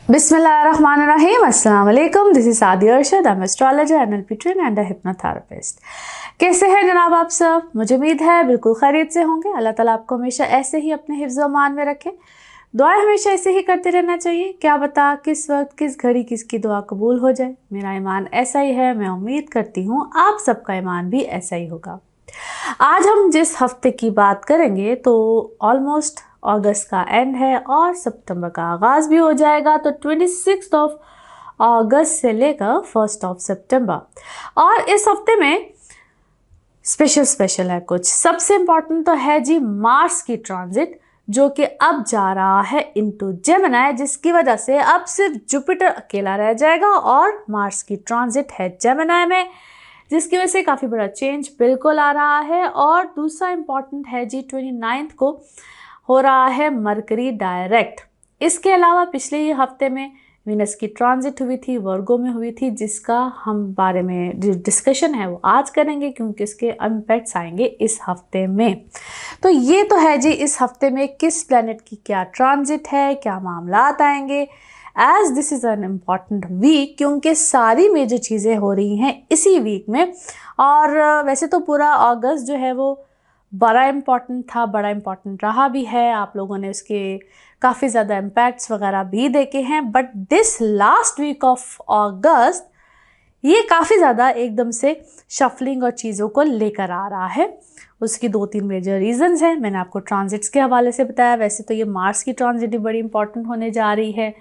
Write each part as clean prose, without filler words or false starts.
Bismillahirrahmanirrahim. Assalamu alaikum. This is Sadia Arshad. I'm astrologer, NLP trainer and a hypnotherapist. कैसे हैं जनाब आप सब? मुझे उम्मीद है बिल्कुल खैरियत से होंगे। अल्लाह ताला आपको हमेशा ऐसे ही अपने हिफ्ज़ व अमान में रखे। दुआएं हमेशा ऐसे ही करते रहना चाहिए। क्या बता किस वक्त किस घड़ी किसकी दुआ कबूल हो जाए। मेरा ईमान ऐसा ही है। मैं उम्मीद करती हूँ आप सबका ईमान भी ऐसा ही होगा। आज हम जिस हफ्ते की बात करेंगे तो ऑलमोस्ट अगस्त का एंड है और सितंबर का आगाज़ भी हो जाएगा। तो 26 अगस्त से लेकर 1 सितंबर और इस हफ्ते में स्पेशल है कुछ। सबसे इम्पॉर्टेंट तो है जी मार्स की ट्रांजिट जो कि अब जा रहा है इनटू जेमिनी, जिसकी वजह से अब सिर्फ जुपिटर अकेला रह जाएगा और मार्स की ट्रांजिट है जेमिनी में, जिसकी वजह से काफ़ी बड़ा चेंज बिल्कुल आ रहा है। और दूसरा इम्पॉर्टेंट है जी 29 को हो रहा है मरकरी डायरेक्ट। इसके अलावा पिछले ही हफ्ते में वीनस की ट्रांजिट हुई थी, वर्गो में हुई थी, जिसका हम बारे में जो डिस्कशन है वो आज करेंगे क्योंकि इसके इम्पैक्ट्स आएंगे इस हफ्ते में। तो ये तो है जी इस हफ्ते में किस प्लैनेट की क्या ट्रांजिट है, क्या मामलात आएंगे। As this is an important week क्योंकि सारी मेजर चीज़ें हो रही हैं इसी वीक में। और वैसे तो पूरा अगस्त जो है वो बड़ा इम्पॉर्टेंट था, बड़ा इम्पॉर्टेंट रहा भी है। आप लोगों ने उसके काफ़ी ज़्यादा इम्पैक्ट्स वगैरह भी देखे हैं। But this last week of August ये काफ़ी ज़्यादा एकदम से शफलिंग और चीज़ों को लेकर आ रहा है। उसकी 2-3 मेजर रीजंस हैं। मैंने आपको ट्रांजिट्स के हवाले से बताया। वैसे तो ये मार्स की ट्रांजिट भी बड़ी इंपॉर्टेंट होने जा रही है।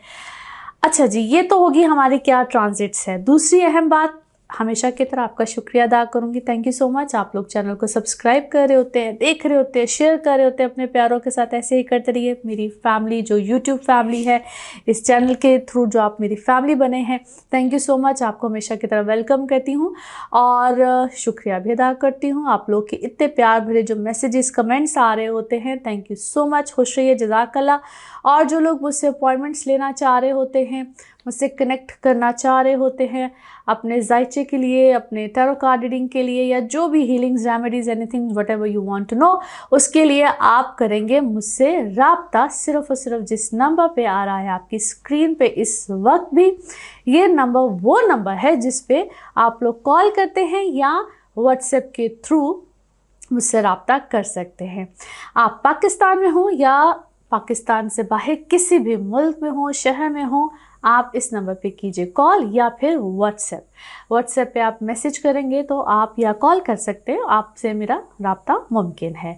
अच्छा जी, ये तो होगी हमारी क्या ट्रांजिट्स है। दूसरी अहम बात, हमेशा की तरह आपका शुक्रिया अदा करूंगी। Thank you so much. आप लोग चैनल को सब्सक्राइब कर रहे होते हैं, देख रहे होते हैं, शेयर कर रहे होते हैं अपने प्यारों के साथ। ऐसे ही करते रहिए। मेरी फैमिली जो यूट्यूब फैमिली है, इस चैनल के थ्रू जो आप मेरी फैमिली बने हैं, थैंक यू सो मच। आपको हमेशा की तरह वेलकम करती हूँ और शुक्रिया भी अदा करती हूँ। आप लोग के इतने प्यार भरे जो मैसेजेस कमेंट्स आ रहे होते हैं, थैंक यू सो मच। खुश रहिए, जज़ाकल्लाह। और जो लोग मुझसे अपॉइंटमेंट्स लेना चाह रहे होते हैं, मुझसे कनेक्ट करना चाह रहे होते हैं अपने जायचे के लिए, अपने टैरो कार्ड रीडिंग के लिए, या जो भी healings remedies anything whatever you want to know, उसके लिए आप करेंगे मुझसे राब्ता सिर्फ और सिर्फ जिस नंबर पे आ रहा है आपकी स्क्रीन पे इस वक्त भी। ये नंबर वो नंबर है जिस पे आप लोग कॉल करते हैं या व्हाट्सएप के थ्रू मुझसे राब्ता कर सकते हैं। आप पाकिस्तान में हो या पाकिस्तान से बाहर किसी भी मुल्क में हो, शहर में हो, आप इस नंबर पे कीजिए कॉल या फिर व्हाट्सएप पे आप मैसेज करेंगे तो आप या कॉल कर सकते हो। आपसे मेरा राब्ता मुमकिन है।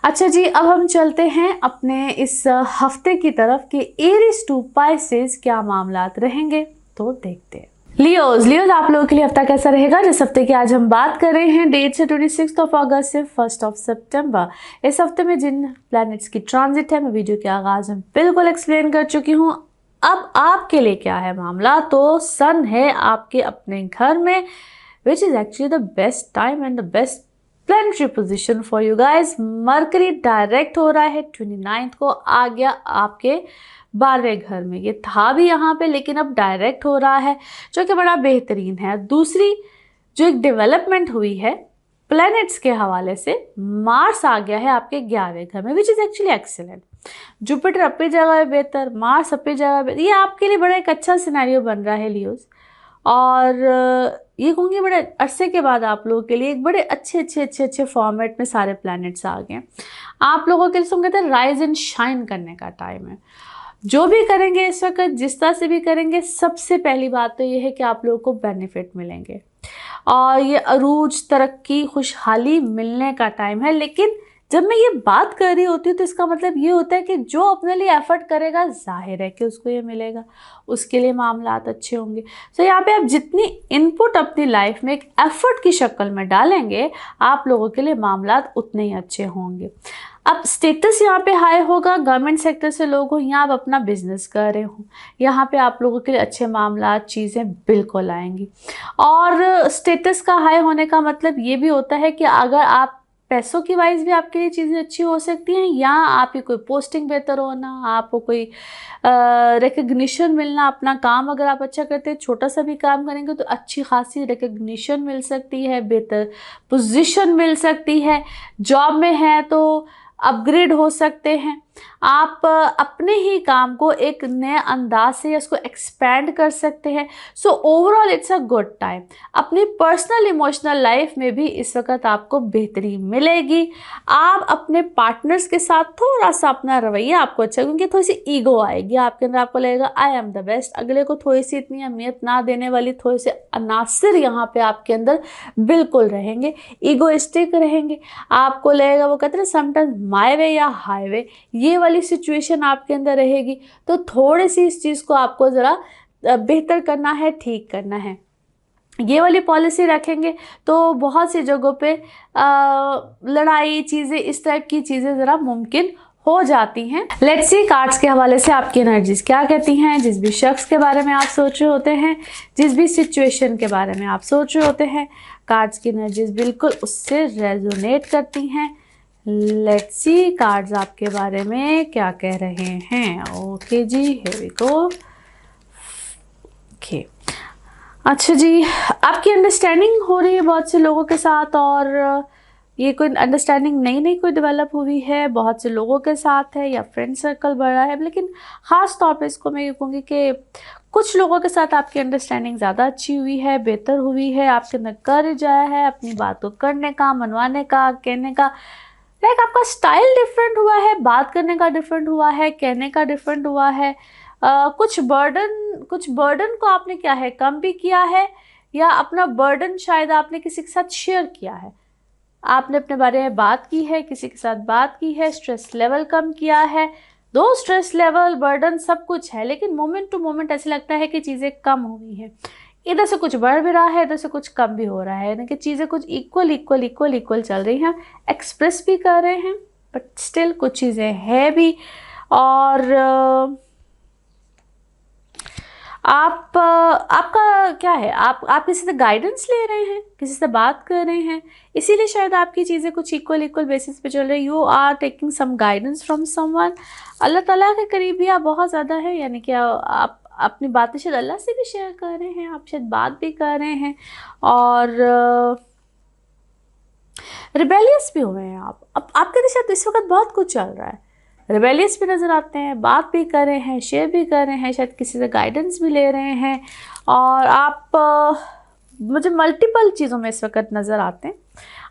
अच्छा जी, अब हम चलते हैं अपने इस हफ्ते की तरफ कि एरीज टू पाइसेस क्या मामलात रहेंगे, तो देखते हैं। लियोज आप लोगों के लिए हफ्ता कैसा रहेगा। जिस हफ्ते की आज हम बात कर रहे हैं, डेट से 26 अगस्त से 1 सितंबर। इस हफ्ते में जिन प्लैनेट्स की ट्रांजिट है मैं वीडियो के आगाज में बिल्कुल एक्सप्लेन कर चुकी हूँ। अब आपके लिए क्या है मामला, तो सन है आपके अपने घर में, which is actually the best time and the best planetary position for you guys. Mercury direct हो रहा है 29 को, आ गया आपके 12वें घर में। ये था भी यहाँ पे लेकिन अब डायरेक्ट हो रहा है, जो कि बड़ा बेहतरीन है। दूसरी जो एक डेवलपमेंट हुई है प्लैनेट्स के हवाले से, मार्स आ गया है आपके 11वें घर में, which is actually excellent. Jupiter अपनी जगह है बेहतर, मार्स अपनी जगह बेहतर। ये आपके लिए बड़ा एक अच्छा सिनेरियो बन रहा है लियोस। और ये कहूँगी बड़े अरसे के बाद आप लोगों के लिए एक बड़े अच्छे फॉर्मेट में सारे प्लैनेट्स आ गए। आप लोगों के लिए कहते हैं राइज एंड शाइन करने का टाइम है। जो भी करेंगे इस वक्त, जिस तरह से भी करेंगे, सबसे पहली बात तो ये है कि आप लोगों को बेनिफिट मिलेंगे और ये अरूज, तरक्की, खुशहाली मिलने का टाइम है। लेकिन जब मैं ये बात कर रही होती हूँ तो इसका मतलब ये होता है कि जो अपने लिए एफर्ट करेगा जाहिर है कि उसको ये मिलेगा, उसके लिए मामलात अच्छे होंगे। तो यहाँ पे आप जितनी इनपुट अपनी लाइफ में एक एफर्ट की शक्ल में डालेंगे, आप लोगों के लिए मामलात उतने ही अच्छे होंगे। अब स्टेटस यहाँ पे हाई होगा, गवर्नमेंट सेक्टर से लोग हो या आप अपना बिजनेस कर रहे हो, यहाँ पे आप लोगों के लिए अच्छे मामलात, चीज़ें बिल्कुल आएंगी। और स्टेटस का हाई होने का मतलब ये भी होता है कि अगर आप पैसों की वाइज भी आपके लिए चीज़ें अच्छी हो सकती हैं, या आपकी कोई पोस्टिंग बेहतर होना, आपको कोई रिकग्निशन मिलना, अपना काम अगर आप अच्छा करते हैं, छोटा सा भी काम करेंगे तो अच्छी खासी रिकग्निशन मिल सकती है, बेहतर पोजीशन मिल सकती है। जॉब में है तो अपग्रेड हो सकते हैं। आप अपने ही काम को एक नए अंदाज से उसको एक्सपैंड कर सकते हैं। So overall it's a good time. अपनी पर्सनल इमोशनल लाइफ में भी इस वक्त आपको बेहतरी मिलेगी। आप अपने पार्टनर्स के साथ थोड़ा सा अपना रवैया आपको अच्छा, क्योंकि थोड़ी सी ईगो आएगी आपके अंदर, आपको लगेगा आई एम द बेस्ट। अगले को थोड़ी सी इतनी अहमियत ना देने वाली थोड़े से अनासर यहाँ पे आपके अंदर बिल्कुल रहेंगे, ईगोइस्टिक रहेंगे। आपको लगेगा, वो कहते हैं समटाइम्स माय वे या हाईवे, ये वाली सिचुएशन आपके अंदर रहेगी। तो थोड़ी सी इस चीज़ को आपको ज़रा बेहतर करना है, ठीक करना है। ये वाली पॉलिसी रखेंगे तो बहुत सी जगहों पे लड़ाई चीज़ें, इस टाइप की चीज़ें ज़रा मुमकिन हो जाती हैं। लेट्स सी कार्ड्स के हवाले से आपकी एनर्जीज क्या कहती हैं। जिस भी शख्स के बारे में आप सोच रहे होते हैं, जिस भी सिचुएशन के बारे में आप सोच रहे होते हैं, कार्ड्स की एनर्जीज बिल्कुल उससे रेजोनेट करती हैं। लेट्स सी कार्ड्स आपके बारे में क्या कह रहे हैं। ओके जी, हियर वी गो। ओके, अच्छा जी, आपकी अंडरस्टैंडिंग हो रही है बहुत से लोगों के साथ, और ये कोई अंडरस्टैंडिंग नई कोई डेवलप हुई है, बहुत से लोगों के साथ है, या फ्रेंड सर्कल बढ़ा है। लेकिन ख़ास तौर पे इसको मैं ये कहूँगी कि कुछ लोगों के साथ आपकी अंडरस्टैंडिंग ज़्यादा अच्छी हुई है, बेहतर हुई है। आपके अंदर करेज आया है अपनी बात को करने का, मनवाने का, कहने का। लाइक आपका स्टाइल डिफरेंट हुआ है, बात करने का डिफरेंट हुआ है, कहने का डिफरेंट हुआ है। कुछ बर्डन को आपने क्या है कम भी किया है, या अपना बर्डन शायद आपने किसी के साथ शेयर किया है। आपने अपने बारे में बात की है, किसी के साथ बात की है, स्ट्रेस लेवल कम किया है। दो स्ट्रेस लेवल, बर्डन सब कुछ है, लेकिन मोमेंट टू मोमेंट ऐसे लगता है कि चीज़ें कम हो गई हैं। इधर से कुछ बढ़ भी रहा है, इधर से कुछ कम भी हो रहा है, यानी कि चीज़ें कुछ इक्वल चल रही हैं। एक्सप्रेस भी कर रहे हैं, बट स्टिल कुछ चीज़ें हैं भी। और आपका क्या है, आप किसी से गाइडेंस ले रहे हैं, किसी से बात कर रहे हैं, इसीलिए शायद आपकी चीज़ें कुछ इक्वल बेसिस पे चल रही। You are taking some guidance from someone. Allah Taala के करीब भी आप बहुत ज़्यादा है, यानी कि आप अपनी बातें शायद अल्लाह से भी शेयर कर रहे हैं, आप शायद बात भी कर रहे हैं, और रिबेलियस भी हुए हैं आप। अब आपके साथ इस वक्त बहुत कुछ चल रहा है, रिबेलियस भी नज़र आते हैं, बात भी कर रहे हैं, शेयर भी कर रहे हैं, शायद किसी से गाइडेंस भी ले रहे हैं। और आप मुझे मल्टीपल चीज़ों में इस वक्त नज़र आते हैं।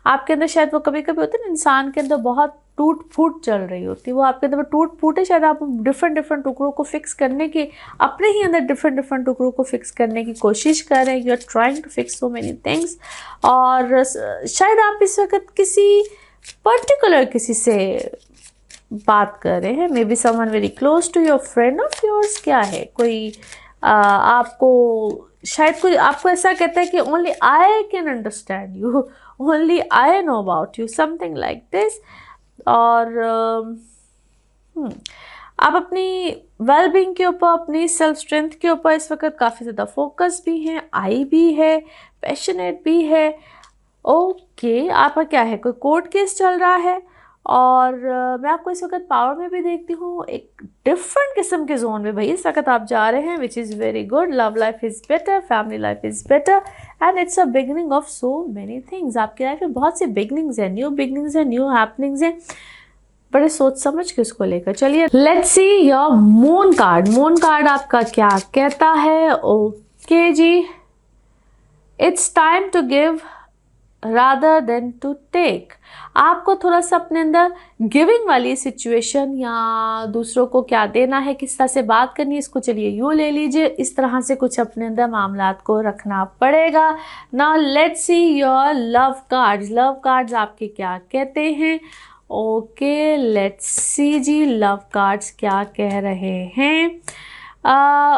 आपके अंदर शायद वो कभी कभी होते हैं ना, इंसान के अंदर बहुत टूट फूट चल रही होती है, वो आपके अंदर टूट फूट है। शायद आप डिफरेंट टुकड़ों को फिक्स करने की, अपने ही अंदर डिफरेंट टुकड़ों को फिक्स करने की कोशिश कर रहे हैं। You are trying to fix so many things. और शायद आप इस वक्त किसी पर्टिकुलर किसी से बात कर रहे हैं, maybe someone very close to your friend of yours. क्या है, कोई आपको शायद कोई आपको ऐसा कहता है कि only I can understand you, only I know about you, something like this. और आप अपनी वेलबींग के ऊपर, अपनी सेल्फ स्ट्रेंथ के ऊपर इस वक्त काफ़ी ज़्यादा फोकस भी हैं, आई भी है, पैशनेट भी है। ओके, आपका क्या है, कोई कोर्ट केस चल रहा है, और मैं आपको इस वक्त पावर में भी देखती हूँ, एक डिफरेंट किस्म के जोन में भाई इस वक्त आप जा रहे हैं, which is very good. Love life is better, family life is better, and it's a beginning of so many things. आपकी लाइफ में बहुत सी बिगनिंग्स हैं, न्यू बिगनिंग्स हैं, न्यू हैपनिंग्स हैं। बड़े सोच समझ के उसको लेकर चलिए। Let's see your moon card. Moon card आपका क्या कहता है। ओके जी, it's time to give rather than to take। आपको थोड़ा सा अपने अंदर गिविंग वाली सिचुएशन, या दूसरों को क्या देना है, किस तरह से बात करनी है, इसको चलिए यूँ ले लीजिए, इस तरह से कुछ अपने अंदर मामलात को रखना पड़ेगा। Now let's see your love cards. Love cards आपके क्या कहते हैं। ओके, लेट्स सी जी, लव कार्ड्स क्या कह रहे हैं।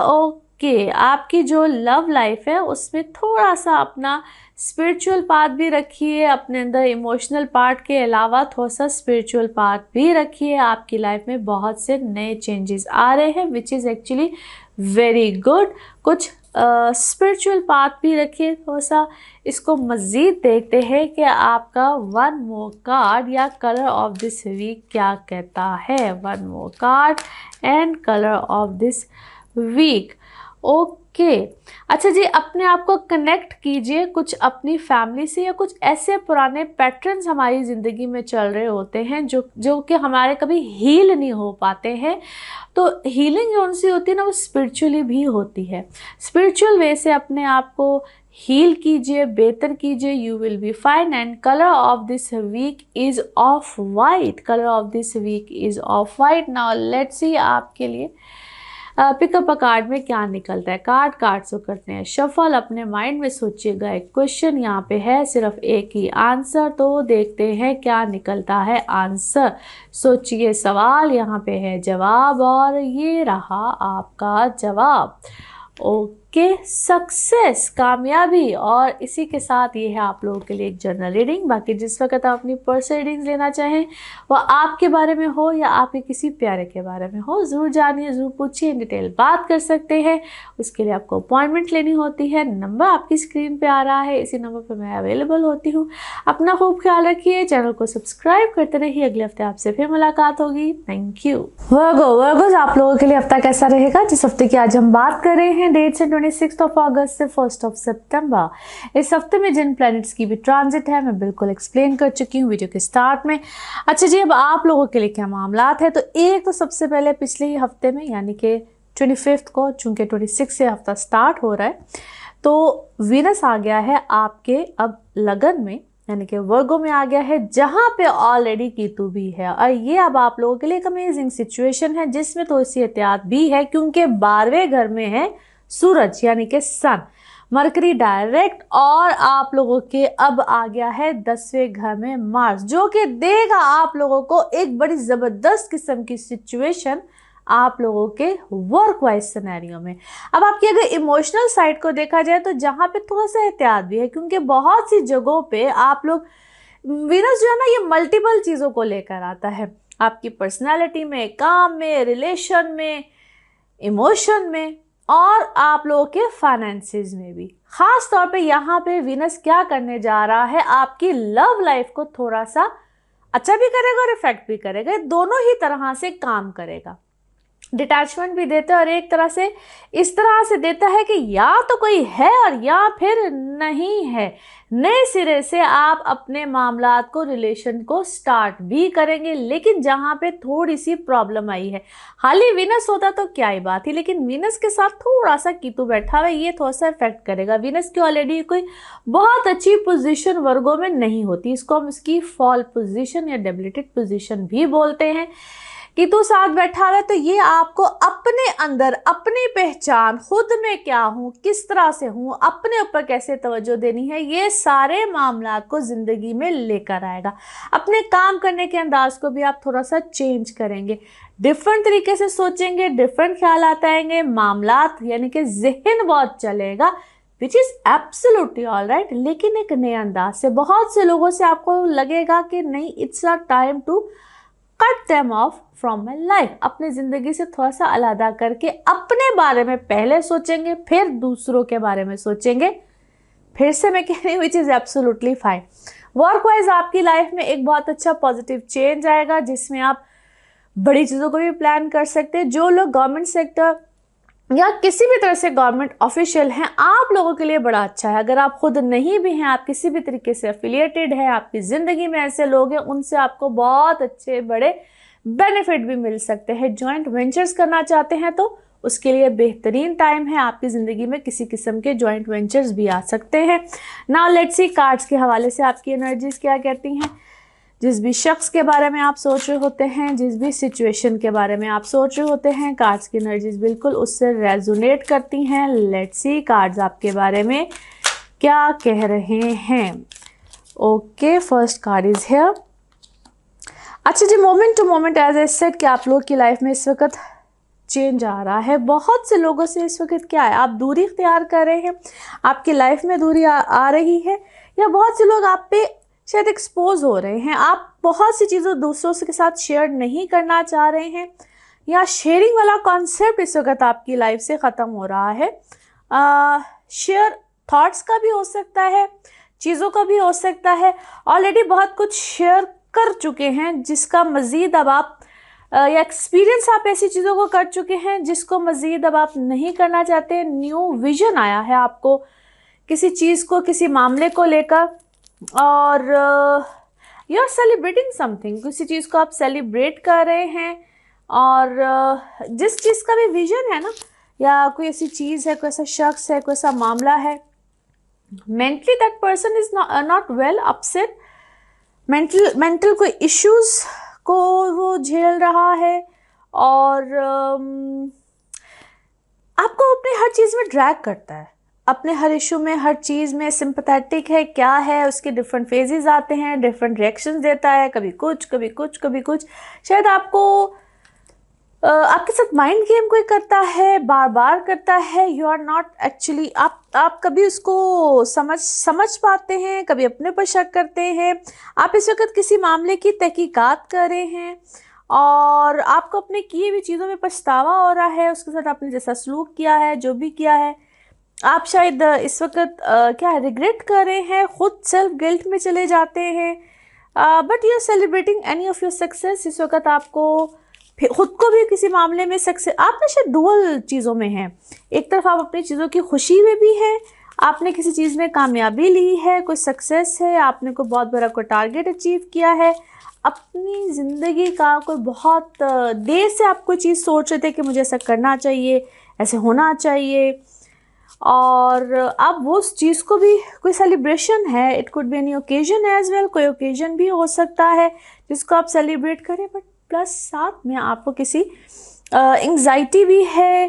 ओके, आपकी जो लव लाइफ है उसमें थोड़ा सा अपना स्पिरिचुअल पार्ट भी रखिए, अपने अंदर इमोशनल पार्ट के अलावा थोड़ा सा स्पिरिचुअल पार्ट भी रखिए। आपकी लाइफ में बहुत से नए चेंजेस आ रहे हैं, which is actually very good. कुछ स्पिरिचुअल पार्ट भी रखिए थोड़ा सा। इसको मज़ीद देखते हैं कि आपका वन मोर कार्ड या कलर ऑफ दिस वीक क्या कहता है। One more card and colour of this week. अच्छा जी, अपने आप को कनेक्ट कीजिए कुछ अपनी फैमिली से या कुछ ऐसे पुराने पैटर्न्स हमारी ज़िंदगी में चल रहे होते हैं जो कि हमारे कभी हील नहीं हो पाते हैं। तो हीलिंग जो सी होती है ना, वो स्पिरिचुअली भी होती है। स्पिरिचुअल वे से अपने आप को हील कीजिए, बेहतर कीजिए, you will be fine. And colour of this week is of white. Colour of this week is of white. Now let's see आपके लिए पिकअप अ कार्ड में क्या निकलता है। कार्ड्स को करते हैं शफल। अपने माइंड में सोचिएगा एक क्वेश्चन, यहाँ पे है सिर्फ एक ही आंसर, तो देखते हैं क्या निकलता है आंसर। सोचिए सवाल, यहाँ पे है जवाब, और ये रहा आपका जवाब। ओके, सक्सेस, कामयाबी। और इसी के साथ ये है आप लोगों के लिए एक जनरल रीडिंग। बाकी जिस वक्त आप अपनी पर्सनल रीडिंग्स लेना चाहें, वह आपके बारे में हो या आपके किसी प्यारे के बारे में हो, ज़रूर जानिए, ज़रूर पूछिए, इन डिटेल बात कर सकते हैं। उसके लिए आपको अपॉइंटमेंट लेनी होती है। नंबर आपकी स्क्रीन पे आ रहा है, इसी नंबर पर मैं अवेलेबल होती हूँ। अपना खूब ख्याल रखिए, चैनल को सब्सक्राइब करते रहिए। अगले हफ्ते आपसे फिर मुलाकात होगी। Thank you. वर्गोस, आप लोगों के लिए हफ्ता कैसा रहेगा? जिस हफ्ते की आज हम बात कर रहे हैं, डेट्स हैं 26 अगस्त से 1 सितंबर। इस हफ्ते में जिन प्लैनेट्स की भी ट्रांजिट है मैं बिल्कुल एक्सप्लेन कर चुकी हूँ वीडियो के स्टार्ट में। अच्छा जी, अब आप लोगों के लिए क्या मामलात है? तो एक तो सबसे पहले पिछले ही हफ्ते में, यानी कि 25 को, चूंकि 26 से हफ्ता स्टार्ट हो रहा है, तो वीनस आ गया है आपके अब लगन में, यानी कि वर्गो में आ गया है, जहां पे ऑलरेडी केतु भी है। और ये अब आप लोगों के लिए एक अमेजिंग सिचुएशन है, जिसमें थोड़ी सी एहतियात भी है, क्योंकि 12वें घर में है सूरज, यानी कि सन, मरकरी डायरेक्ट, और आप लोगों के अब आ गया है 10वें घर में मार्स, जो कि देगा आप लोगों को एक बड़ी जबरदस्त किस्म की सिचुएशन आप लोगों के वर्क वाइज सिनेरियो में। अब आपकी अगर इमोशनल साइड को देखा जाए, तो जहां पे थोड़ा सा एहतियात भी है, क्योंकि बहुत सी जगहों पे आप लोग, वीनस जो है ना, ये मल्टीपल चीज़ों को लेकर आता है, आपकी पर्सनैलिटी में, काम में, रिलेशन में, इमोशन में, और आप लोगों के फाइनेंसेस में भी। खास तौर पे यहाँ पे वीनस क्या करने जा रहा है, आपकी लव लाइफ को थोड़ा सा अच्छा भी करेगा और इफेक्ट भी करेगा, दोनों ही तरह से काम करेगा। डिटैचमेंट भी देता है, और एक तरह से इस तरह से देता है कि या तो कोई है और या फिर नहीं है। नए सिरे से आप अपने मामलात को, रिलेशन को स्टार्ट भी करेंगे, लेकिन जहां पे थोड़ी सी प्रॉब्लम आई है, हाल ही वीनस होता तो क्या ही बात थी, लेकिन वीनस के साथ थोड़ा सा केतु बैठा हुआ है, ये थोड़ा सा इफेक्ट करेगा। वीनस की ऑलरेडी कोई बहुत अच्छी पोजीशन वर्गों में नहीं होती, इसको हम इसकी फॉल पोजीशन या डेबिलिटेड पोजीशन भी बोलते हैं। केतु साथ बैठा हुआ है, तो ये आपको अपने अंदर, अपनी पहचान, खुद में क्या हूँ, किस तरह से हूँ, अपने ऊपर कैसे तवज्जो देनी है, ये सारे मामलात को जिंदगी में लेकर आएगा। अपने काम करने के अंदाज को भी आप थोड़ा सा चेंज करेंगे, डिफरेंट तरीके से सोचेंगे, डिफरेंट ख्यालात आएंगे, मामलात यानी कि जहन बहुत चलेगा, which is absolutely all right, लेकिन एक नए अंदाज से। बहुत से लोगों से आपको लगेगा कि नहीं, it's a time to cut them off from my life. अपनी जिंदगी से थोड़ा सा अलग करके अपने बारे में पहले सोचेंगे, फिर दूसरों के बारे में सोचेंगे। फिर से मैं कह रही हूँ, which is absolutely fine. Work wise आपकी लाइफ में एक बहुत अच्छा पॉजिटिव चेंज आएगा, जिसमें आप बड़ी चीज़ों को भी प्लान कर सकते हैं। जो लोग गवर्नमेंट सेक्टर या किसी भी तरह से गवर्नमेंट ऑफिशियल हैं, आप लोगों के लिए बड़ा अच्छा है। अगर आप खुद नहीं भी हैं, आप किसी भी तरीके से एफिलिएटेड हैं, आपकी ज़िंदगी में ऐसे लोग हैं, उनसे आपको बहुत अच्छे बड़े बेनिफिट भी मिल सकते हैं। जॉइंट वेंचर्स करना चाहते हैं तो उसके लिए बेहतरीन टाइम है, आपकी ज़िंदगी में किसी किस्म के जॉइंट वेंचर्स भी आ सकते हैं। नाउ लेट्स सी कार्ड्स के हवाले से आपकी एनर्जीज क्या कहती हैं। जिस भी शख्स के बारे में आप सोच रहे होते हैं, जिस भी सिचुएशन के बारे में आप सोच रहे होते हैं, कार्ड्स की एनर्जीज बिल्कुल उससे रेजोनेट करती हैं। लेट्स सी कार्ड्स आपके बारे में क्या कह रहे हैं। Okay, first card is here. अच्छा जी, moment to moment as I said कि आप लोग की लाइफ में इस वक्त चेंज आ रहा है। बहुत से लोगों से इस वक्त क्या है, आप दूरी इख्तियार कर रहे हैं, आपकी लाइफ में दूरी आ रही है, या बहुत से लोग आप पे शायद एक्सपोज हो रहे हैं। आप बहुत सी चीज़ों दूसरों के साथ शेयर नहीं करना चाह रहे हैं, या शेयरिंग वाला कॉन्सेप्ट इस वक्त आपकी लाइफ से ख़त्म हो रहा है। शेयर थॉट्स का भी हो सकता है, चीज़ों का भी हो सकता है। ऑलरेडी बहुत कुछ शेयर कर चुके हैं, जिसका मज़ीद अब आप या एक्सपीरियंस आप ऐसी चीज़ों को कर चुके हैं जिसको मज़ीद अब आप नहीं करना चाहते। न्यू विजन आया है आपको किसी चीज़ को, किसी मामले को लेकर, और यू आर सेलिब्रेटिंग समथिंग, किसी चीज़ को आप सेलिब्रेट कर रहे हैं। और जिस चीज़ का भी विजन है ना, या कोई ऐसी चीज़ है, कोई ऐसा शख्स है, कोई ऐसा मामला है, mentally that person is not well, upset, mental कोई इश्यूज को वो झेल रहा है, और आपको अपने हर चीज़ में ड्रैग करता है, अपने हर इशू में, हर चीज़ में सिंपैथेटिक है, क्या है, उसके डिफरेंट फेजेस आते हैं, डिफरेंट रिएक्शंस देता है, कभी कुछ कभी कुछ कभी कुछ। शायद आपको आपके साथ माइंड गेम कोई करता है, बार बार करता है। यू आर नॉट एक्चुअली, आप कभी उसको समझ पाते हैं, कभी अपने पर शक करते हैं। आप इस वक्त किसी मामले की तहकीकात कर रहे हैं और आपको अपने किए हुई चीज़ों में पछतावा हो रहा है, उसके साथ आपने जैसा सलूक किया है, जो भी किया है, आप शायद इस वक्त क्या रिग्रेट कर रहे हैं, खुद सेल्फ गिल्ट में चले जाते हैं। But you are celebrating any of your success. इस वक्त आपको खुद को भी किसी मामले में सक्सेस, आप ना शायद डुअल चीज़ों में हैं। एक तरफ आप अपनी चीज़ों की खुशी में भी हैं, आपने किसी चीज़ में कामयाबी ली है, कोई सक्सेस है, आपने कोई बहुत बड़ा कोई टारगेट अचीव किया है, अपनी ज़िंदगी का कोई बहुत देर से आप कोई चीज़ सोच रहे थे कि मुझे ऐसा करना चाहिए, ऐसे होना चाहिए, और अब वो उस चीज़ को भी कोई सेलिब्रेशन है। It could be any occasion as well, कोई ओकेजन भी हो सकता है जिसको आप सेलिब्रेट करें, बट प्लस साथ में आपको किसी एंग्जाइटी भी है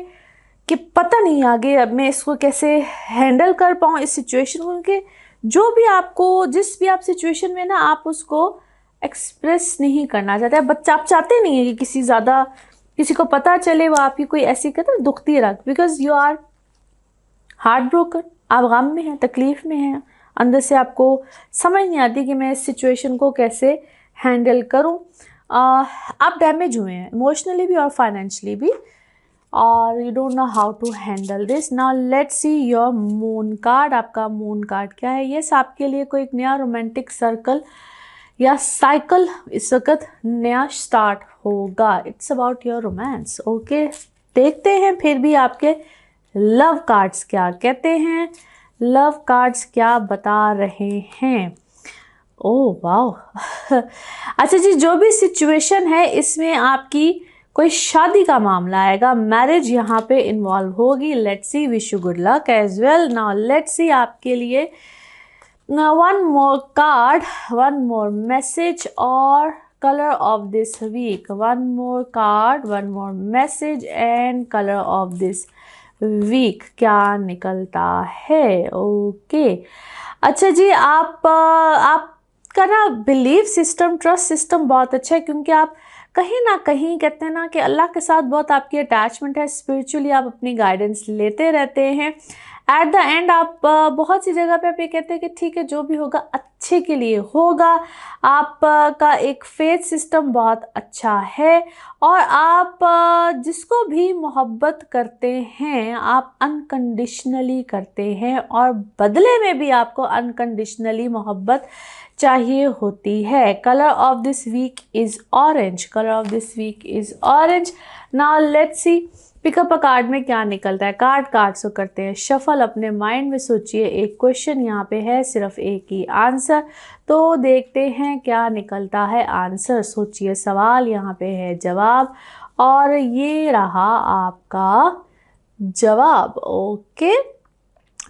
कि पता नहीं आगे अब मैं इसको कैसे हैंडल कर पाऊँ इस सिचुएशन को, क्योंकि जो भी आपको, जिस भी आप सिचुएशन में ना, आप उसको एक्सप्रेस नहीं करना चाहते। आप चाहते नहीं है कि किसी को पता चले वो आपकी कोई ऐसी कहते दुखती रख, because you are heart broken, आप गम में हैं, तकलीफ़ में हैं, अंदर से आपको समझ नहीं आती कि मैं इस सिचुएशन को कैसे हैंडल करूं। आप डैमेज हुए हैं इमोशनली भी और फाइनेंशियली भी, और you don't know how to handle this. Now let's see your moon card. आपका मून कार्ड क्या है? यस, आपके लिए कोई एक नया रोमांटिक सर्कल या साइकिल इस वक्त नया स्टार्ट होगा। It's about your romance. Okay, देखते हैं फिर भी आपके लव कार्ड्स क्या कहते हैं, लव कार्ड्स क्या बता रहे हैं। ओह वाह अच्छा जी, जो भी सिचुएशन है इसमें आपकी कोई शादी का मामला आएगा, मैरिज यहाँ पे इन्वॉल्व होगी। Let's see, wish you good luck as well. Now let's see आपके लिए one more card, one more message और colour of this week. One more card, one more message and colour of this week क्या निकलता है। Okay अच्छा जी, आपका ना belief system, trust system बहुत अच्छा है, क्योंकि आप कहीं ना कहीं कहते हैं ना कि अल्लाह के साथ बहुत आपकी अटैचमेंट है। स्पिरिचुअली आप अपनी गाइडेंस लेते रहते हैं। एट द एंड आप बहुत सी जगह पे आप ये कहते हैं कि ठीक है, जो भी होगा अच्छे के लिए होगा। आपका एक फेथ सिस्टम बहुत अच्छा है, और आप जिसको भी मोहब्बत करते हैं आप अनकंडीशनली करते हैं, और बदले में भी आपको अनकंडीशनली मोहब्बत चाहिए होती है। Colour of this week is orange. Colour of this week is orange. Now let's see pick up a card में क्या निकलता है। कार्ड्स को करते हैं शफल। अपने माइंड में सोचिए, एक क्वेश्चन यहाँ पे है, सिर्फ एक ही आंसर, तो देखते हैं क्या निकलता है आंसर। सोचिए, सवाल यहाँ पे है, जवाब, और ये रहा आपका जवाब। Okay,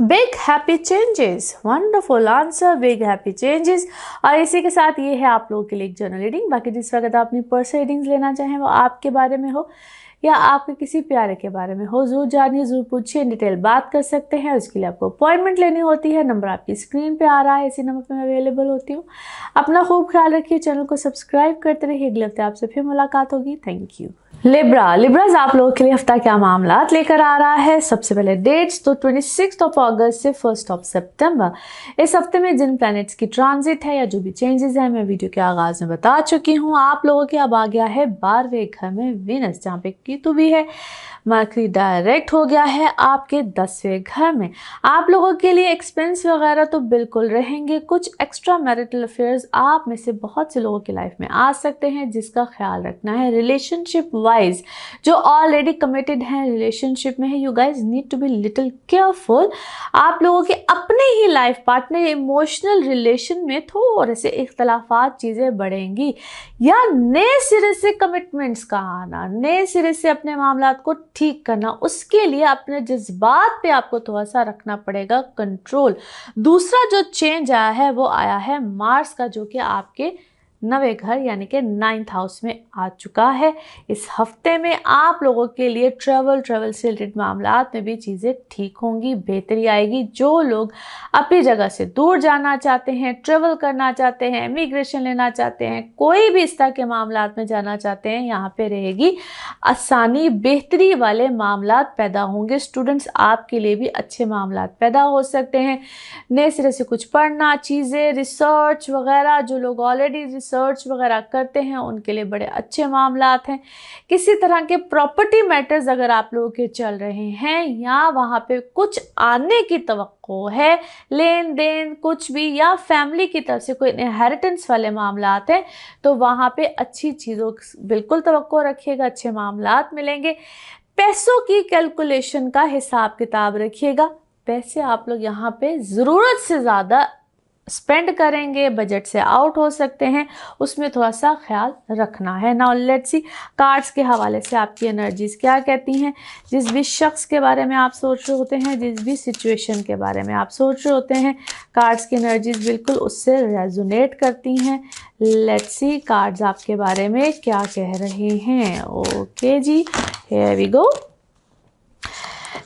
big happy changes, wonderful answer, big happy changes. और इसी के साथ ये है आप लोगों के लिए एक जनरल रीडिंग। बाकी जिस वक्त आप अपनी पर्सनल रीडिंग्स लेना चाहें, वो आपके बारे में हो या आपके किसी प्यारे के बारे में हो, ज़रूर जानिए, ज़रूर पूछिए, डिटेल बात कर सकते हैं। उसके लिए आपको अपॉइंटमेंट लेनी होती है। नंबर आपकी स्क्रीन पे आ रहा है, इसी नंबर पे मैं अवेलेबल होती हूँ। अपना खूब ख्याल रखिए, चैनल को सब्सक्राइब करते रहिए। अगले हफ्ते आपसे फिर मुलाकात होगी। Thank you. लिब्राज आप लोगों के लिए हफ्ता क्या मामला लेकर आ रहा है। सबसे पहले डेट्स, तो 26 अगस्त से 1 सितंबर। इस हफ्ते में जिन प्लैनेट्स की ट्रांजिट है या जो भी चेंजेस है, मैं वीडियो के आगाज में बता चुकी हूँ। आप लोगों के अब आ गया है 12वें घर में वीनस, जहाँ पे केतु भी है। मरकरी डायरेक्ट हो गया है आपके 10वें घर में। आप लोगों के लिए एक्सपेंस वगैरह तो बिल्कुल रहेंगे। कुछ एक्स्ट्रा मैरिटल अफेयर्स आप में से बहुत से लोगों की लाइफ में आ सकते हैं, जिसका ख्याल रखना है। रिलेशनशिप वाइज जो ऑलरेडी कमिटेड हैं, रिलेशनशिप में है, you guys need to be little careful. आप लोगों के अपने ही लाइफ पार्टनर इमोशनल रिलेशन में थोड़े से इख्तलाफात चीज़ें बढ़ेंगी, या नए सिरे से कमिटमेंट्स का आना, नए सिरे से अपने मामलात को ठीक करना, उसके लिए अपने जज्बात पे आपको थोड़ा सा रखना पड़ेगा कंट्रोल। दूसरा जो चेंज आया है वो आया है मार्स का, जो कि आपके 9वें घर यानी कि 9th हाउस में आ चुका है। इस हफ्ते में आप लोगों के लिए ट्रैवल से रिलेटेड मामलात में भी चीज़ें ठीक होंगी, बेहतरी आएगी। जो लोग अपनी जगह से दूर जाना चाहते हैं, ट्रैवल करना चाहते हैं, इमिग्रेशन लेना चाहते हैं, कोई भी इस तरह के मामलात में जाना चाहते हैं, यहाँ पे रहेगी आसानी, बेहतरी वाले मामलात पैदा होंगे। स्टूडेंट्स आपके लिए भी अच्छे मामलात पैदा हो सकते हैं। नए सिरे से कुछ पढ़ना, चीज़ें, रिसर्च वगैरह, जो लोग ऑलरेडी रिसर्च वगैरह करते हैं उनके लिए बड़े अच्छे मामलात हैं। किसी तरह के प्रॉपर्टी मैटर्स अगर आप लोगों के चल रहे हैं या वहाँ पे कुछ आने की तवक्को है, लेन देन कुछ भी, या फैमिली की तरफ से कोई इनहेरिटेंस वाले मामलात हैं, तो वहाँ पे अच्छी चीज़ों बिल्कुल तवक्को रखिएगा, अच्छे मामलात मिलेंगे। पैसों की कैलकुलेशन का हिसाब किताब रखिएगा। पैसे आप लोग यहाँ पे ज़रूरत से ज़्यादा स्पेंड करेंगे, बजट से आउट हो सकते हैं, उसमें थोड़ा सा ख्याल रखना है। नाउ लेट्स सी कार्ड्स के हवाले से आपकी एनर्जीज क्या कहती हैं। जिस भी शख्स के बारे में आप सोच रहे होते हैं, जिस भी सिचुएशन के बारे में आप सोच रहे होते हैं, कार्ड्स की एनर्जीज बिल्कुल उससे रेजोनेट करती हैं। लेट्स सी कार्ड्स आपके बारे में क्या कह रहे हैं। ओके जी, हियर वी गो।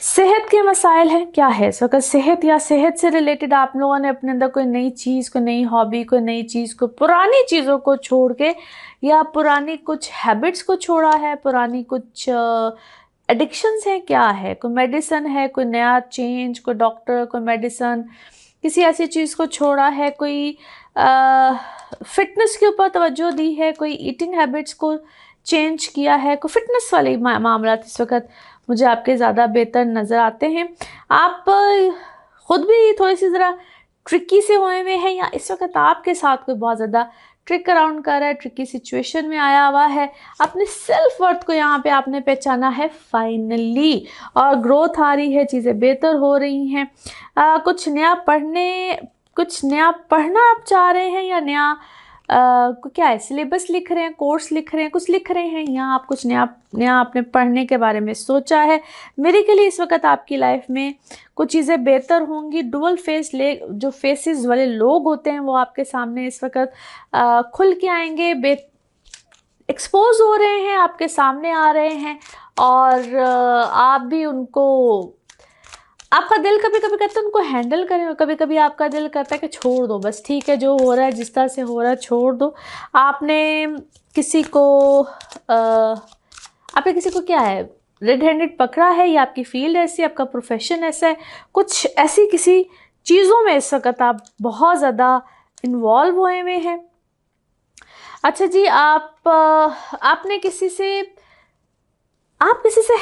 सेहत के मसाइल हैं, क्या है इस वक्त सेहत, या सेहत से रिलेटेड आप लोगों ने अपने अंदर कोई नई चीज़, कोई नई हॉबी, कोई नई चीज़ को, पुरानी चीज़ों को छोड़ के, या पुरानी कुछ हैबिट्स को छोड़ा है, पुरानी कुछ एडिक्शंस हैं, क्या है, कोई मेडिसिन है, कोई नया चेंज, कोई डॉक्टर, कोई मेडिसिन, किसी ऐसी चीज़ को छोड़ा है, कोई फिटनेस के ऊपर तवज्जो दी है, कोई ईटिंग हैबिट्स को चेंज किया है, कोई फिटनेस वाले मामला इस वक्त मुझे आपके ज़्यादा बेहतर नज़र आते हैं। आप ख़ुद भी थोड़ी सी ज़रा ट्रिकी से हुए हैं, या इस वक्त आपके साथ कोई बहुत ज़्यादा ट्रिक अराउंड कर रहा है, ट्रिकी सिचुएशन में आया हुआ है। अपने सेल्फ वर्थ को यहाँ पे आपने पहचाना है फाइनली, और ग्रोथ आ रही है, चीज़ें बेहतर हो रही हैं। कुछ नया पढ़ना आप चाह रहे हैं, या नया क्या है, सिलेबस लिख रहे हैं, कोर्स लिख रहे हैं, कुछ लिख रहे हैं, या आप कुछ नया आपने पढ़ने के बारे में सोचा है। मेरे के लिए इस वक्त आपकी लाइफ में कुछ चीज़ें बेहतर होंगी। डुअल फेस जो फेसेस वाले लोग होते हैं वो आपके सामने इस वक्त खुल के आएंगे, एक्सपोज हो रहे हैं, आपके सामने आ रहे हैं, और आप भी उनको, आपका दिल कभी कभी करता है उनको हैंडल करें, और कभी कभी आपका दिल करता है कि छोड़ दो, बस ठीक है, जो हो रहा है जिस तरह से हो रहा है छोड़ दो। आपने किसी को क्या है, रेड हैंडेड पकड़ा है, या आपकी फील्ड ऐसी, आपका प्रोफेशन ऐसा है, कुछ ऐसी किसी चीज़ों में इस वक्त आप बहुत ज़्यादा इन्वॉल्व हुए हुए हैं। अच्छा जी, आपने किसी से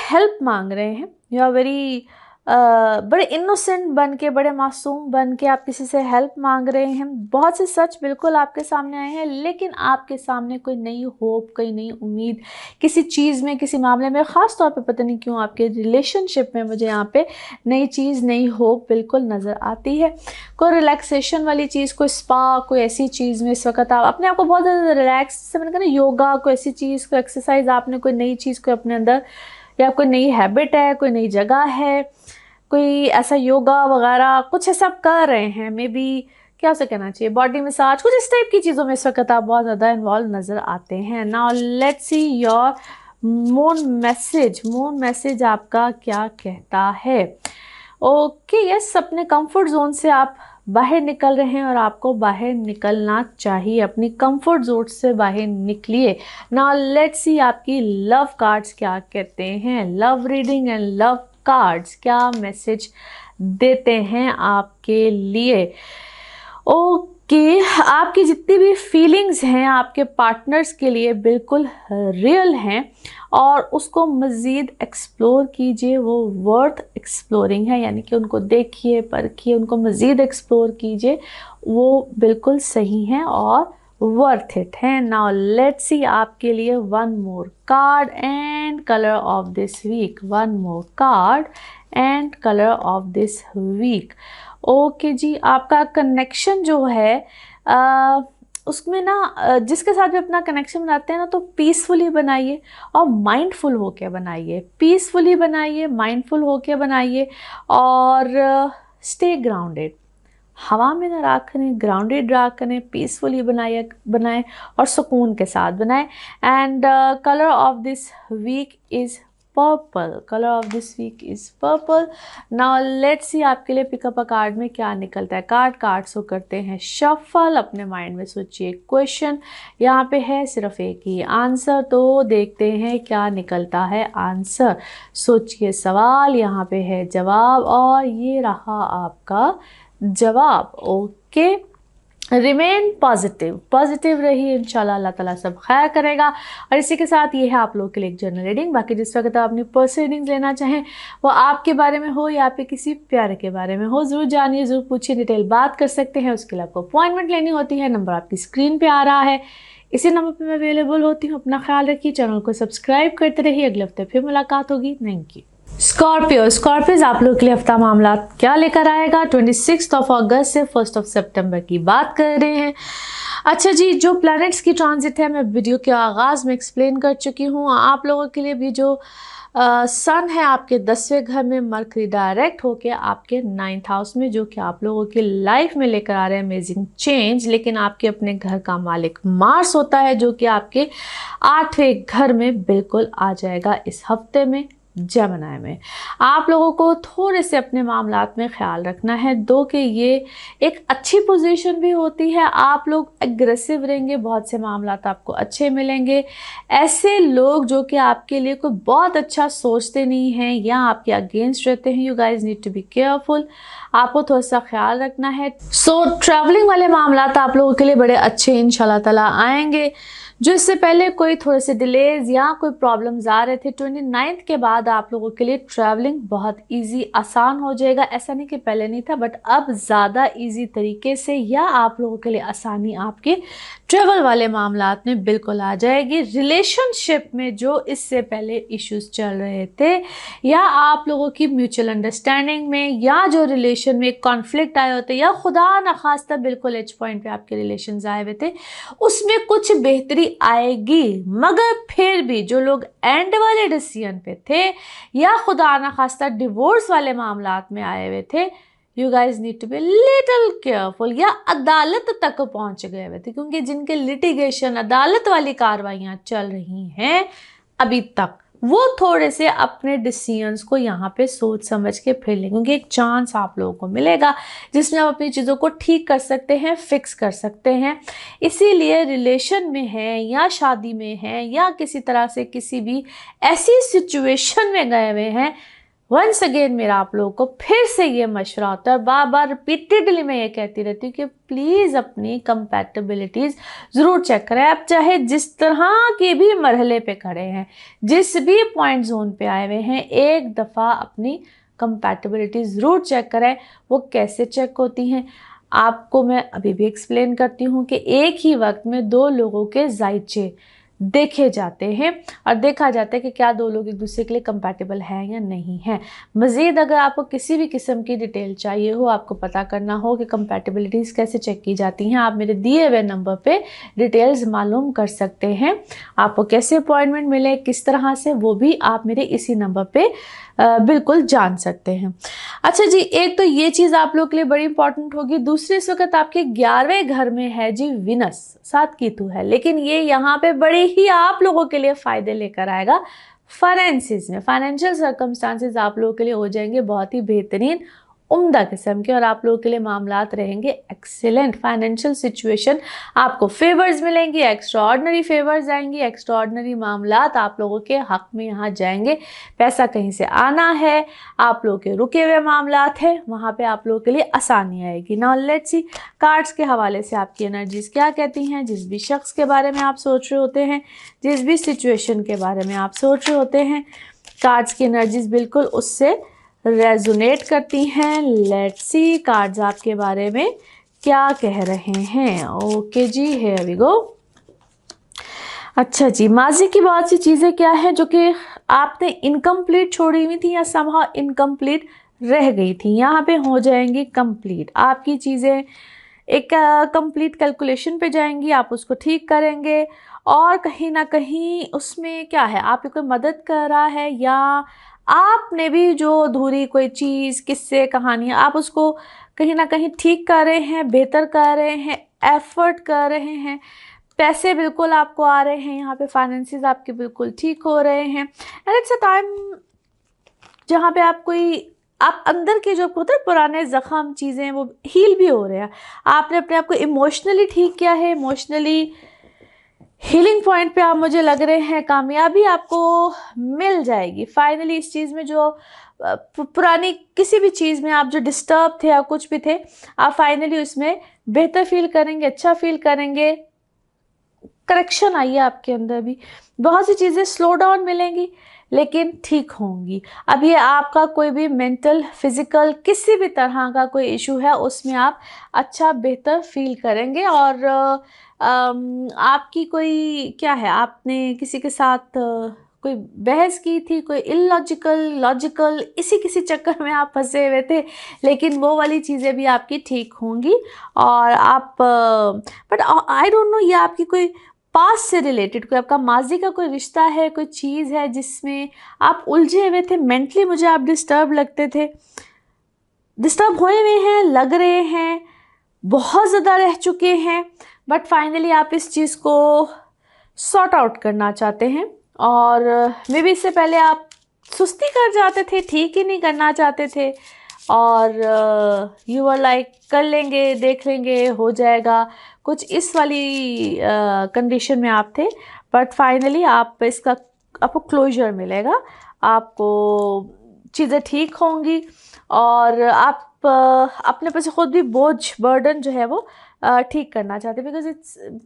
हेल्प मांग रहे हैं, यू आर वेरी बड़े इनोसेंट बन के, बड़े मासूम बन के आप किसी से हेल्प मांग रहे हैं। बहुत से सच बिल्कुल आपके सामने आए हैं, लेकिन आपके सामने कोई नई होप, कोई नई उम्मीद किसी चीज़ में, किसी मामले में, ख़ास तौर पे पता नहीं क्यों आपके रिलेशनशिप में मुझे यहाँ पे नई चीज़, नई होप बिल्कुल नज़र आती है। कोई रिलैक्सेशन वाली चीज़, कोई स्पा, कोई ऐसी चीज़ में इस वक्त आप अपने आप को बहुत ज़्यादा रिलैक्स, से मैंने कहा ना, योगा, कोई ऐसी चीज़, कोई एक्सरसाइज, आपने कोई नई चीज़ को अपने अंदर, या कोई नई हैबिट है, कोई नई जगह है, कोई ऐसा योगा वगैरह कुछ ऐसा कर रहे हैं, मे बी क्या उसे कहना चाहिए, बॉडी मसाज, कुछ इस टाइप की चीज़ों में इस वक्त आप बहुत ज़्यादा इन्वॉल्व नज़र आते हैं। Now let's see your moon message आपका क्या कहता है। ओके, यस, अपने कंफर्ट जोन से आप बाहर निकल रहे हैं, और आपको बाहर निकलना चाहिए, अपनी कंफर्ट जोन से बाहर निकलिए। नाउ लेट्स सी आपकी लव कार्ड्स क्या कहते हैं। Love reading and love cards क्या मैसेज देते हैं आपके लिए। ओके, कि आपकी जितनी भी फीलिंग्स हैं आपके पार्टनर्स के लिए बिल्कुल रियल हैं और उसको मज़ीद एक्सप्लोर कीजिए, वो वर्थ एक्सप्लोरिंग है, यानी कि उनको देखिए, परखिए, उनको मज़ीद एक्सप्लोर कीजिए, वो बिल्कुल सही हैं और वर्थ इट है। नाउ लेट्स सी आपके लिए one more card and colour of this week, one more card and colour of this week. Okay जी, आपका कनेक्शन जो है उसमें ना जिसके साथ भी अपना कनेक्शन बनाते हैं ना तो पीसफुली बनाइए और माइंडफुल होके बनाइए, पीसफुली बनाइए, माइंडफुल होके बनाइए और स्टे ग्राउंडेड, हवा में ना राख करें, ग्राउंडेड राख करें, पीसफुली बनाएं और सुकून के साथ बनाएं। And colour of this week is purple, colour of this week is purple. Now let's see आपके लिए पिकअप अ कार्ड में क्या निकलता है। कार्ड्स को करते हैं शफल, अपने माइंड में सोचिए क्वेश्चन, यहाँ पे है सिर्फ एक ही आंसर, तो देखते हैं क्या निकलता है आंसर। सोचिए सवाल, यहाँ पे है जवाब और ये रहा आपका जवाब। ओके, रिमेन पॉजिटिव, पॉजिटिव रहिए, इंशाल्लाह अल्लाह ताला सब खैर करेगा। और इसी के साथ ये है आप लोगों के लिए एक जनरल रीडिंग। बाकी जिस वक्त आप अपनी पर्सनल रीडिंग्स लेना चाहें, वो आपके बारे में हो या आपके किसी प्यारे के बारे में हो, ज़रूर जानिए, ज़रूर पूछिए, डिटेल बात कर सकते हैं। उसके लिए आपको अपॉइंटमेंट लेनी होती है, नंबर आपकी स्क्रीन पर आ रहा है, इसी नंबर पर मैं अवेलेबल होती हूँ। अपना ख्याल रखिए, चैनल को सब्सक्राइब करते रहिए। अगले हफ्ते फिर मुलाकात होगी। Thank you. स्कॉर्पियोज आप लोग के लिए हफ्ता मामला क्या लेकर आएगा। 26 अगस्त से 1 सितंबर की बात कर रहे हैं। अच्छा जी, जो प्लैनेट्स की ट्रांजिट है मैं वीडियो के आगाज़ में एक्सप्लेन कर चुकी हूँ। आप लोगों के लिए भी जो सन है आपके 10वें घर में, मरकरी डायरेक्ट होके आपके 9th हाउस में, जो कि आप लोगों की लाइफ में लेकर आ रहे हैं अमेजिंग चेंज। लेकिन आपके अपने घर का मालिक मार्स होता है, जो कि आपके 8वें घर में बिल्कुल आ जाएगा इस हफ्ते में, जेमिनी में। आप लोगों को थोड़े से अपने मामलात में ख्याल रखना है। दो कि ये एक अच्छी पोजीशन भी होती है, आप लोग एग्रेसिव रहेंगे, बहुत से मामलात आपको अच्छे मिलेंगे। ऐसे लोग जो कि आपके लिए कोई बहुत अच्छा सोचते नहीं हैं या आपके अगेंस्ट रहते हैं, you guys need to be careful, आपको थोड़ा सा ख्याल रखना है। सो ट्रैवलिंग वाले मामलात आप लोगों के लिए बड़े अच्छे इंशाल्लाह ताला आएंगे। जो इससे पहले कोई थोड़े से डिलेज या कोई प्रॉब्लम्स आ रहे थे, 29 के बाद आप लोगों के लिए ट्रैवलिंग बहुत इजी, आसान हो जाएगा। ऐसा नहीं कि पहले नहीं था, बट अब ज़्यादा इजी तरीके से या आप लोगों के लिए आसानी आपके ट्रैवल वाले मामलात में बिल्कुल आ जाएगी। रिलेशनशिप में जो इससे पहले इश्यूज चल रहे थे या आप लोगों की म्यूचुअल अंडरस्टैंडिंग में या जो रिलेशन में कॉन्फ्लिक्ट आए होते या खुदा न खास्ता बिल्कुल एज पॉइंट पे आपके रिलेशंस आए हुए थे, उसमें कुछ बेहतरी आएगी। मगर फिर भी जो लोग एंड वाले डिसीजन पे थे या खुदा न खास्ता डिवोर्स वाले मामलात में आए हुए थे, you guys need to be little careful, या अदालत तक पहुंच गए हुए थे, क्योंकि जिनके लिटिगेशन, अदालत वाली कार्रवाइयां चल रही हैं अभी तक, वो थोड़े से अपने डिसीजंस को यहाँ पे सोच समझ के फिर लेंगे, क्योंकि एक चांस आप लोगों को मिलेगा जिसमें आप अपनी चीज़ों को ठीक कर सकते हैं, फिक्स कर सकते हैं। इसीलिए रिलेशन में है या शादी में है या किसी तरह से किसी भी ऐसी सिचुएशन में गए हुए हैं, वंस अगेन मेरा आप लोगों को फिर से ये मशवरा होता है, बार बार रिपीटेडली मैं ये कहती रहती हूँ कि प्लीज़ अपनी कंपैटिबिलिटीज़ ज़रूर चेक करें। आप चाहे जिस तरह के भी मरहले पे खड़े हैं, जिस भी पॉइंट जोन पे आए हुए हैं, एक दफ़ा अपनी कंपैटिबिलिटी ज़रूर चेक करें। वो कैसे चेक होती हैं आपको मैं अभी भी एक्सप्लेन करती हूँ कि एक ही वक्त में दो लोगों के जायचे देखे जाते हैं और देखा जाता है कि क्या दो लोग एक दूसरे के लिए कंपैटिबल हैं या नहीं है। मज़ीद अगर आपको किसी भी किस्म की डिटेल चाहिए हो, आपको पता करना हो कि कंपैटिबिलिटीज़ कैसे चेक की जाती हैं, आप मेरे दिए हुए नंबर पे डिटेल्स मालूम कर सकते हैं। आपको कैसे अपॉइंटमेंट मिले, किस तरह से, वो भी आप मेरे इसी नंबर पे बिल्कुल जान सकते हैं। अच्छा जी, एक तो ये चीज़ आप लोग के लिए बड़ी इंपॉर्टेंट होगी। दूसरी, इस वक्त आपके 11वें घर में है जी विनस, 7 केतु है, लेकिन ये यहाँ पे बड़े ही आप लोगों के लिए फ़ायदे लेकर आएगा। फाइनेंसिस में, फाइनेंशियल सर्कमस्टांसेस आप लोगों के लिए हो जाएंगे बहुत ही बेहतरीन, उम्दा किस्म के, और आप लोगों के लिए मामलात रहेंगे एक्सीलेंट। फाइनेंशियल सिचुएशन आपको फेवर्स मिलेंगी, एक्स्ट्रा ऑर्डनरी फेवर्स आएंगी, एक्स्ट्रा ऑर्डनरी मामलात आप लोगों के हक में यहाँ जाएंगे। पैसा कहीं से आना है, आप लोगों के रुके हुए मामलात है, वहाँ पे आप लोगों के लिए आसानी आएगी। नाउ लेट्स सी कार्ड्स के हवाले से आपकी एनर्जीज क्या कहती हैं। जिस भी शख्स के बारे में आप सोच रहे होते हैं, जिस भी सिचुएशन के बारे में आप सोच रहे होते हैं, कार्ड्स की एनर्जीज बिल्कुल उससे रेजोनेट करती हैं। लेट्स सी कार्ड्स आपके बारे में क्या कह रहे हैं। ओके जी, हियर वी गो। अच्छा जी, माजी की बहुत सी चीज़ें क्या है जो कि आपने इनकम्प्लीट छोड़ी हुई थी या समहाउ इनकम्प्लीट रह गई थी, यहाँ पे हो जाएंगी कंप्लीट। आपकी चीज़ें एक कंप्लीट कैलकुलेशन पे जाएंगी, आप उसको ठीक करेंगे, और कहीं ना कहीं उसमें क्या है, आपकी कोई मदद कर रहा है, या आपने भी जो अधूरी कोई चीज़, किस्से, कहानियाँ, आप उसको कहीं ना कहीं ठीक कर रहे हैं, बेहतर कर रहे हैं, एफर्ट कर रहे हैं। पैसे बिल्कुल आपको आ रहे हैं, यहाँ पे फाइनेंसेस आपके बिल्कुल ठीक हो रहे हैं। एंड इट्स अ टाइम जहाँ पे आप अंदर के जो होते हैं पुराने ज़ख्म, चीज़ें, वो हील भी हो रहे हैं। आपने अपने आप को इमोशनली ठीक किया है, इमोशनली हीलिंग पॉइंट पे आप मुझे लग रहे हैं। कामयाबी आपको मिल जाएगी फाइनली इस चीज़ में, जो पुरानी किसी भी चीज़ में आप जो डिस्टर्ब थे या कुछ भी थे, आप फाइनली उसमें बेहतर फील करेंगे, अच्छा फील करेंगे, करेक्शन आई है आपके अंदर भी। बहुत सी चीज़ें स्लो डाउन मिलेंगी लेकिन ठीक होंगी। अब ये आपका कोई भी मेंटल, फिज़िकल, किसी भी तरह का कोई इशू है, उसमें आप अच्छा बेहतर फील करेंगे। और आपकी कोई क्या है, आपने किसी के साथ कोई बहस की थी, कोई इलॉजिकल, लॉजिकल, इसी किसी चक्कर में आप फंसे हुए थे, लेकिन वो वाली चीज़ें भी आपकी ठीक होंगी। और आप बट आई डोंट नो, ये आपकी कोई पास्ट से रिलेटेड, कोई आपका माजी का कोई रिश्ता है, कोई चीज़ है जिसमें आप उलझे हुए थे। मेंटली मुझे आप डिस्टर्ब लगते थे, डिस्टर्ब हुए हुए हैं, लग रहे हैं, बहुत ज़्यादा रह चुके हैं, बट फाइनली आप इस चीज़ को सॉर्ट आउट करना चाहते हैं। और मे बी इससे पहले आप सुस्ती कर जाते थे, ठीक ही नहीं करना चाहते थे, और यू आर लाइक कर लेंगे, देख लेंगे, हो जाएगा, कुछ इस वाली कंडीशन में आप थे। बट फाइनली आपको क्लोजर मिलेगा, आपको चीज़ें ठीक होंगी, और आप अपने पर से खुद भी बोझ, बर्डन जो है वो ठीक करना चाहते हैं। बिकॉज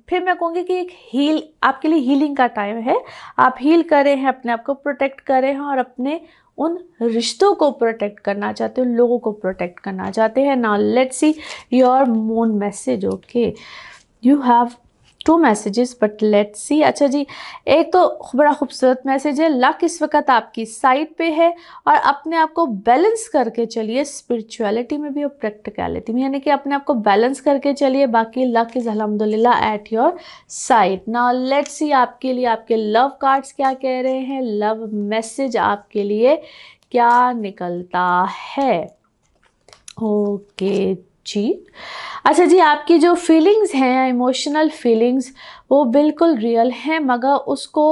फिर मैं कहूँगी कि आपके लिए हीलिंग का टाइम है। आप हील कर रहे हैं, अपने आप को प्रोटेक्ट कर रहे हैं, और अपने उन रिश्तों को प्रोटेक्ट करना चाहते हैं, उन लोगों को प्रोटेक्ट करना चाहते हैं। Now let's see your moon message. Okay, you have 2 messages, but let's see. अच्छा जी, एक तो बड़ा खूबसूरत मैसेज है, लक इस वक्त आपकी साइड पे है, और अपने आप को बैलेंस करके चलिए, स्पिरिचुअलिटी में भी और प्रैक्टिकलिटी में, यानी कि अपने आप को बैलेंस करके चलिए। बाकी लक इज़ अल्हम्दुलिल्लाह at your side. Now let's see आपके लिए आपके लव कार्ड्स क्या कह रहे हैं, लव मैसेज आपके लिए क्या निकलता है। ओके जी, अच्छा जी, आपकी जो फीलिंग्स हैं, इमोशनल फीलिंग्स, वो बिल्कुल रियल हैं, मगर उसको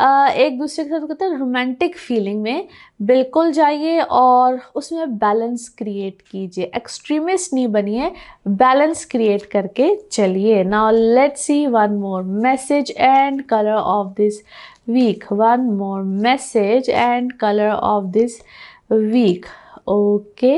एक दूसरे के साथ कहते हैं रोमांटिक फीलिंग में बिल्कुल जाइए, और उसमें बैलेंस क्रिएट कीजिए। एक्सट्रीमिस्ट नहीं बनिए, बैलेंस क्रिएट करके चलिए। Now let's see one more message and colour of this week. One more message and colour of this week. Okay,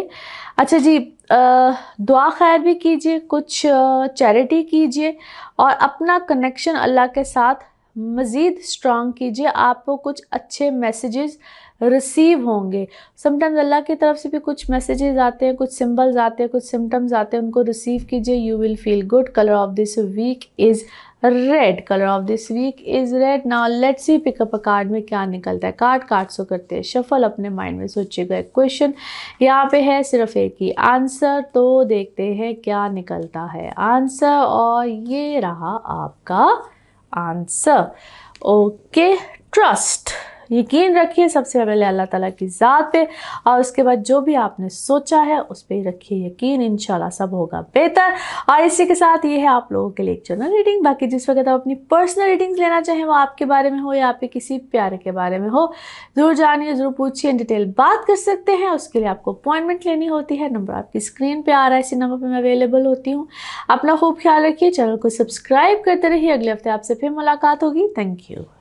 अच्छा जी, दुआ खैर भी कीजिए, कुछ चैरिटी कीजिए, और अपना कनेक्शन अल्लाह के साथ मज़ीद स्ट्रॉन्ग कीजिए। आपको कुछ अच्छे मैसेजेस रिसीव होंगे। समटाइम्स अल्लाह की तरफ से भी कुछ मैसेजेस आते हैं, कुछ सिंबल्स आते हैं, कुछ सिम्टम्स आते हैं, उनको रिसीव कीजिए। You will feel good. Colour of this week is red. Colour of this week is red. Now let's see pick up a card में क्या निकलता है। कार्ड्स को करते हैं शफल, अपने माइंड में सोचिएगा एक क्वेश्चन, यहाँ पे है सिर्फ एक ही आंसर, तो देखते हैं क्या निकलता है आंसर। और ये रहा आपका आंसर। Okay, trust. यकीन रखिए सबसे पहले अल्लाह ताला की ज़ात पे, और उसके बाद जो भी आपने सोचा है उस पर रखिए यकीन, इंशाल्लाह सब होगा बेहतर। और इसी के साथ ये है आप लोगों के लिए एक जनरल रीडिंग। बाकी जिस वक्त आप अपनी पर्सनल रीडिंग्स लेना चाहें, वो आपके बारे में हो या आपके किसी प्यारे के बारे में हो, ज़रूर जानिए, ज़रूर पूछिए, डिटेल बात कर सकते हैं। उसके लिए आपको अपॉइंटमेंट लेनी होती है। नंबर आपकी स्क्रीन पर आ रहा है, इसी नंबर पर मैं अवेलेबल होती हूँ। अपना खूब ख्याल रखिए, चैनल को सब्सक्राइब करते रहिए। अगले हफ्ते आपसे फिर मुलाकात होगी। Thank you.